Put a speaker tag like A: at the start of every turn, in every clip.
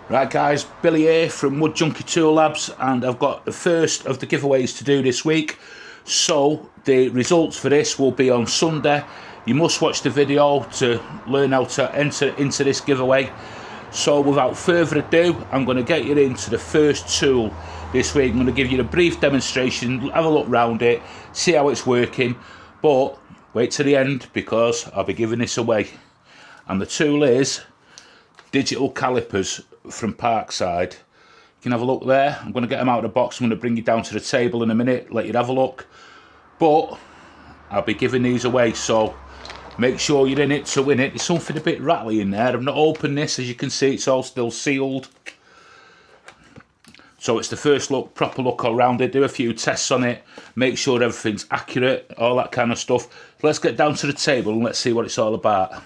A: Right guys, Billy here from Wood Junki Tool Labs, and I've got the first of the giveaways to do this week. So the results for this will be on Sunday. You must watch the video to learn how to enter into this giveaway. So without further ado, I'm going to get you into the first tool this week. I'm going to give you a brief demonstration, have a look around it, see how it's working, but wait to the end because I'll be giving this away. And the tool is digital calipers from Parkside. You can have a look there. I'm going to get them out of the box. I'm going to bring you down to the table in a minute, let you have a look. But I'll be giving these away, so make sure you're in it to win it. There's something a bit rattly in there. I've not opened this, as you can see, it's all still sealed. So it's the first look, proper look around it, do a few tests on it, make sure everything's accurate, all that kind of stuff. Let's get down to the table and let's see what it's all about.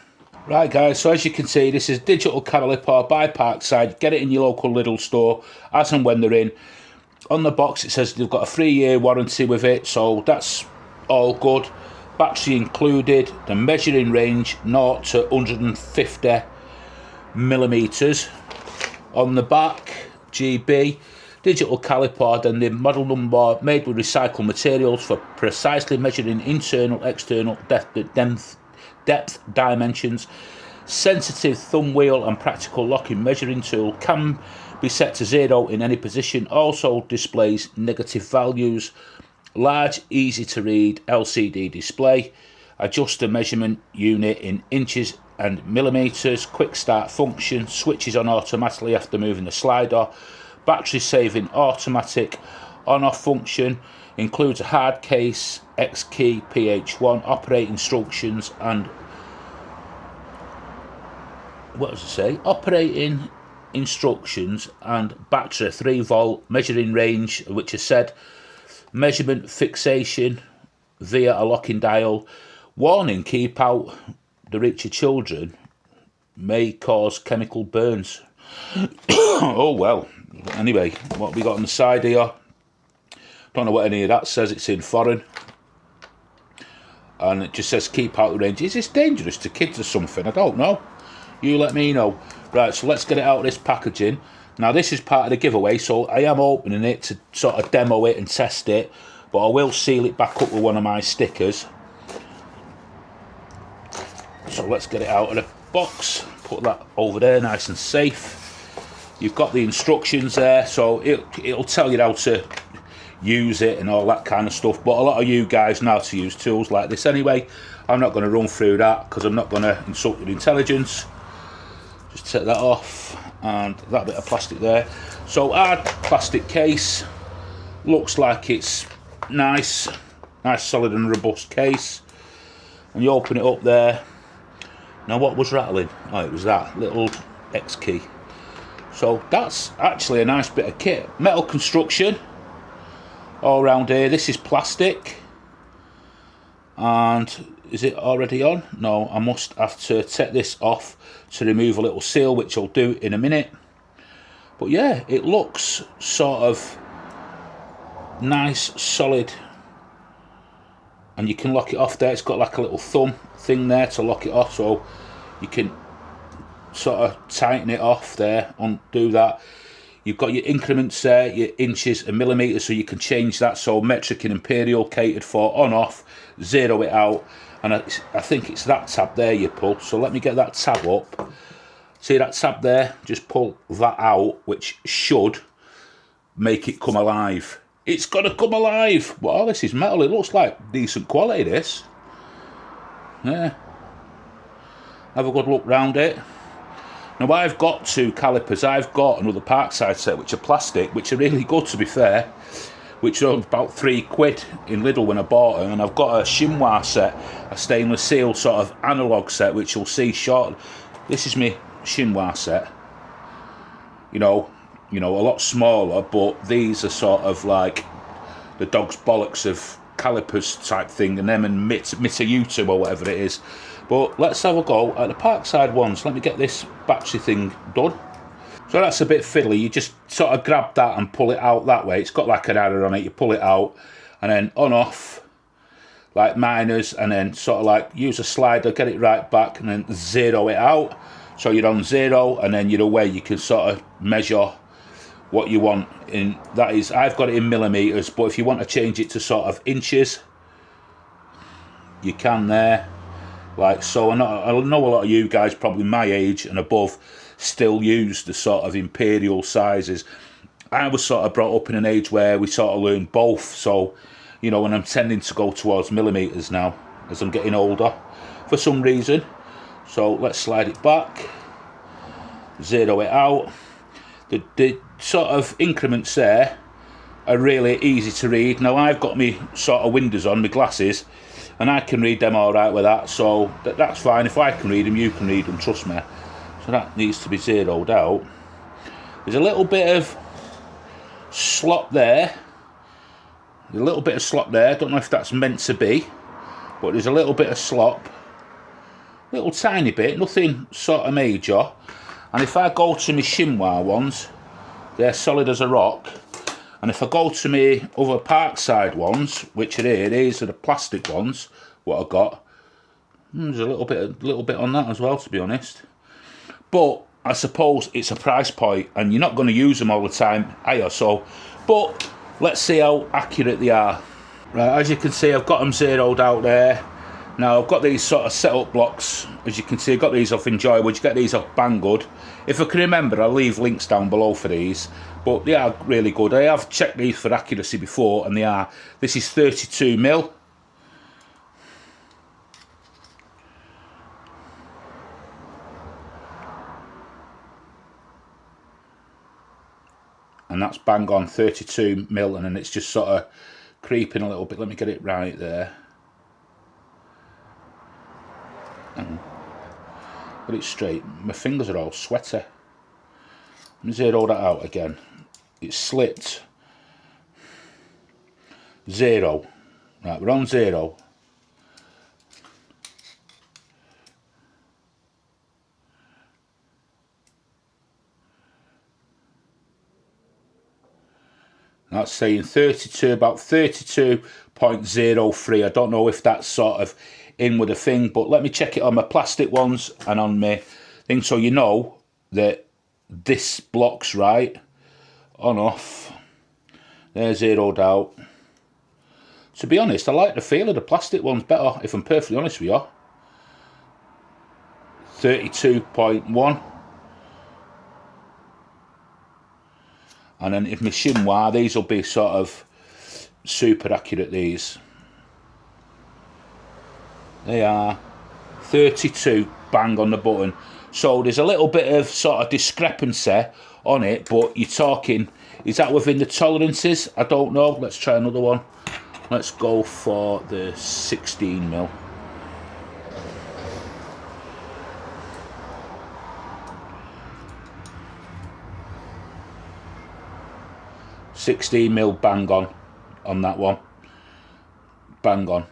A: Right guys, so as you can see, this is digital caliper by Parkside. Get it in your local Lidl store as and when they're in. On the box it says they've got a 3-year warranty with it, so that's all good. Battery included, the measuring range 0 to 150 millimeters. On the back, GB, digital caliper, and the model number, made with recycled materials for precisely measuring internal, external depth dimensions. Sensitive thumb wheel and practical locking measuring tool, can be set to 0 in any position, also displays negative values. Large, easy to read LCD display. Adjust the measurement unit in inches and millimeters. Quick start function, switches on automatically after moving the slider. Battery saving automatic on off function. Includes a hard case, X key, PH1, operating instructions, and what does it say? Operating instructions and battery, 3-volt measuring range, which is said measurement fixation via a locking dial. Warning: keep out the reach of children, may cause chemical burns. Oh well. Anyway, what we got on the side here? Don't know what any of that says. It's in foreign, and it just says keep out the range. Is this dangerous to kids or something? I don't know. You let me know. Right, so let's get it out of this packaging. Now this is part of the giveaway, so I am opening it to sort of demo it and test it, but I will seal it back up with one of my stickers. So let's get it out of the box, put that over there nice and safe. You've got the instructions there, so it'll tell you how to use it and all that kind of stuff, but a lot of you guys know how to use tools like this anyway. I'm not going to run through that because I'm not going to insult your intelligence. Just take that off, and that bit of plastic there. So hard plastic case, looks like it's nice solid and robust case, and you open it up there. Now what was rattling? Oh, it was that little X key. So that's actually a nice bit of kit. Metal construction all around here. This is plastic, and is it already on? No, I must have to take this off to remove a little seal, which I'll do in a minute. But yeah, it looks sort of nice, solid, and you can lock it off there. It's got like a little thumb thing there to lock it off, so you can sort of tighten it off there, undo that. You've got your increments there, your inches and millimeters, so you can change that. So metric and imperial catered for, on off, 0 it out, and I think it's that tab there you pull. So let me get that tab up. See that tab there? Just pull that out, which should make it come alive. It's gonna come alive. Wow, this is metal. It looks like decent quality, this. Yeah. Have a good look round it. Now I've got 2 calipers. I've got another Parkside set, which are plastic, which are really good to be fair, which are about £3 in Lidl when I bought them. And I've got a chinois set, a stainless steel sort of analog set, which you'll see short. This is my chinois set. You know, a lot smaller, but these are sort of like the dog's bollocks of calipers type thing, and them and Mitayutu or whatever it is. But let's have a go at the Parkside ones. Let me get this battery thing done. So that's a bit fiddly. You just sort of grab that and pull it out that way. It's got like an arrow on it. You pull it out and then on off like minors, and then sort of like use a slider, get it right back, and then 0 it out. So you're on 0, and then you're away. You can sort of measure what you want in, that is, I've got it in millimeters, but if you want to change it to sort of inches, you can there, like so. I know a lot of you guys, probably my age and above, still use the sort of imperial sizes. I was sort of brought up in an age where we sort of learned both, so you know, when I'm tending to go towards millimeters now as I'm getting older for some reason. So let's slide it back, 0 it out. The sort of increments there are really easy to read. Now I've got me sort of windows on, my glasses, and I can read them all right with that, so that's fine. If I can read them, you can read them, trust me. So that needs to be 0'd out. There's a little bit of slop there. There's a little bit of slop there. I don't know if that's meant to be, but there's a little bit of slop. Little tiny bit, nothing sort of major. And if I go to my chinois ones, they're solid as a rock. And if I go to my other Parkside ones, which are here, these are the plastic ones, what I got. There's a little bit on that as well, to be honest. But I suppose it's a price point, and you're not going to use them all the time, are you? So, but let's see how accurate they are. Right, as you can see, I've got them 0'd out there. Now I've got these sort of setup blocks. As you can see, I've got these off Enjoywood. You get these off Banggood. If I can remember, I'll leave links down below for these. But they are really good. I have checked these for accuracy before, and they are. This is 32mm. And that's bang on 32mm, and then it's just sort of creeping a little bit. Let me get it right there. Get it straight. My fingers are all sweaty. Let me 0 that out again. It's slipped. 0. Right, we're on 0. That's saying 32, about 32.03. I don't know if that's sort of in with a thing, but let me check it on my plastic ones and on my thing, so you know that this block's right. On, off. They're 0'd out. To be honest, I like the feel of the plastic ones better, if I'm perfectly honest with you. 32.1. And then if my chinois, these will be sort of super accurate, these. They are 32, bang on the button. So there's a little bit of sort of discrepancy on it, but you're talking, is that within the tolerances? I don't know. Let's try another one. Let's go for the 16mm. Bang on that one. Bang on.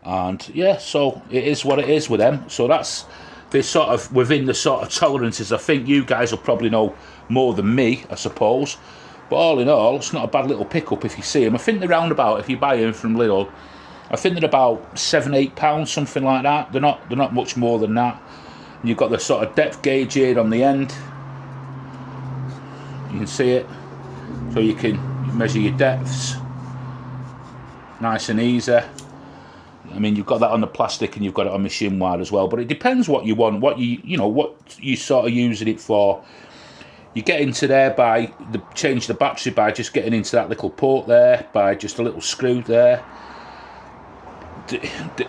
A: And yeah, so it is what it is with them. So that's the sort of within the sort of tolerances. I think you guys will probably know more than me, I suppose. But all in all, it's not a bad little pickup if you see them. I think they're round about, if you buy them from Lidl, I think they're about £7-8, something like that. They're not much more than that. And you've got the sort of depth gauge here on the end. You can see it, so you can measure your depths. Nice and easy. I mean, you've got that on the plastic and you've got it on the chinois as well. But it depends what you want, what you sort of using it for. You get into there by change the battery by just getting into that little port there, by just a little screw there.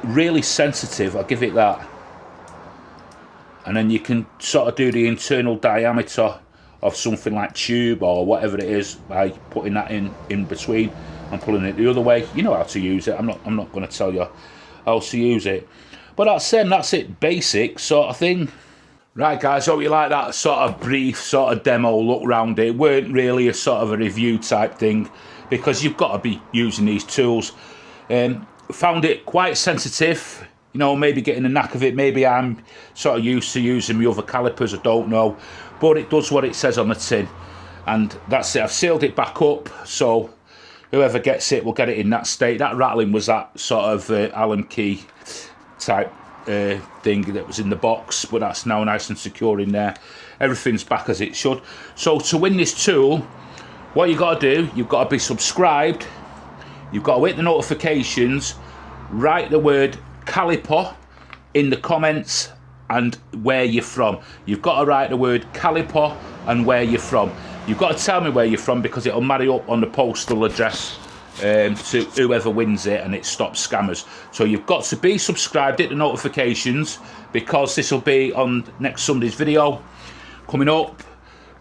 A: Really sensitive, I'll give it that. And then you can sort of do the internal diameter of something like tube or whatever it is by putting that in between and pulling it the other way. You know how to use it. I'm not going to tell you how to use it. But that's it, basic sort of thing. Right guys, hope you like that sort of brief sort of demo look round it. It weren't really a sort of a review type thing, because you've got to be using these tools. Found it quite sensitive, you know, maybe getting the knack of it. Maybe I'm sort of used to using my other calipers, I don't know. But it does what it says on the tin. And that's it, I've sealed it back up, so whoever gets it will get it in that state. That rattling was that sort of Allen key type thing that was in the box, but that's now nice and secure in there. Everything's back as it should. So to win this tool, what you got to do, you've got to be subscribed, you've got to hit the notifications, write the word caliper in the comments and where you're from. You've got to write the word caliper and where you're from. You've got to tell me where you're from, because it'll marry up on the postal address to whoever wins it, and it stops scammers. So you've got to be subscribed, hit the notifications, because this will be on next Sunday's video coming up,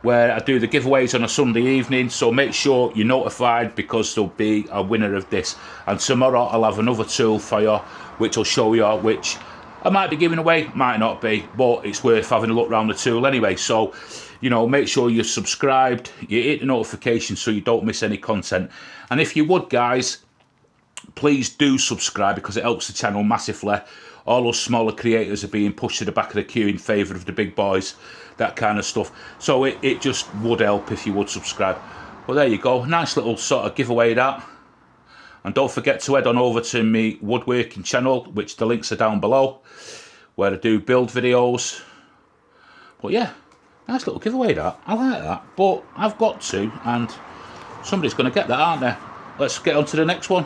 A: where I do the giveaways on a Sunday evening. So make sure you're notified, because there'll be a winner of this. And tomorrow I'll have another tool for you, which will show you, which I might be giving away, might not be, but it's worth having a look around the tool anyway. So, you know, make sure you're subscribed, you hit the notifications so you don't miss any content. And if you would, guys, please do subscribe, because it helps the channel massively. All those smaller creators are being pushed to the back of the queue in favour of the big boys, that kind of stuff. So it just would help if you would subscribe. But there you go, nice little sort of giveaway that. And don't forget to head on over to my woodworking channel, which the links are down below, where I do build videos. But yeah, nice little giveaway that. I like that. But I've got to, and somebody's going to get that, aren't they? Let's get on to the next one.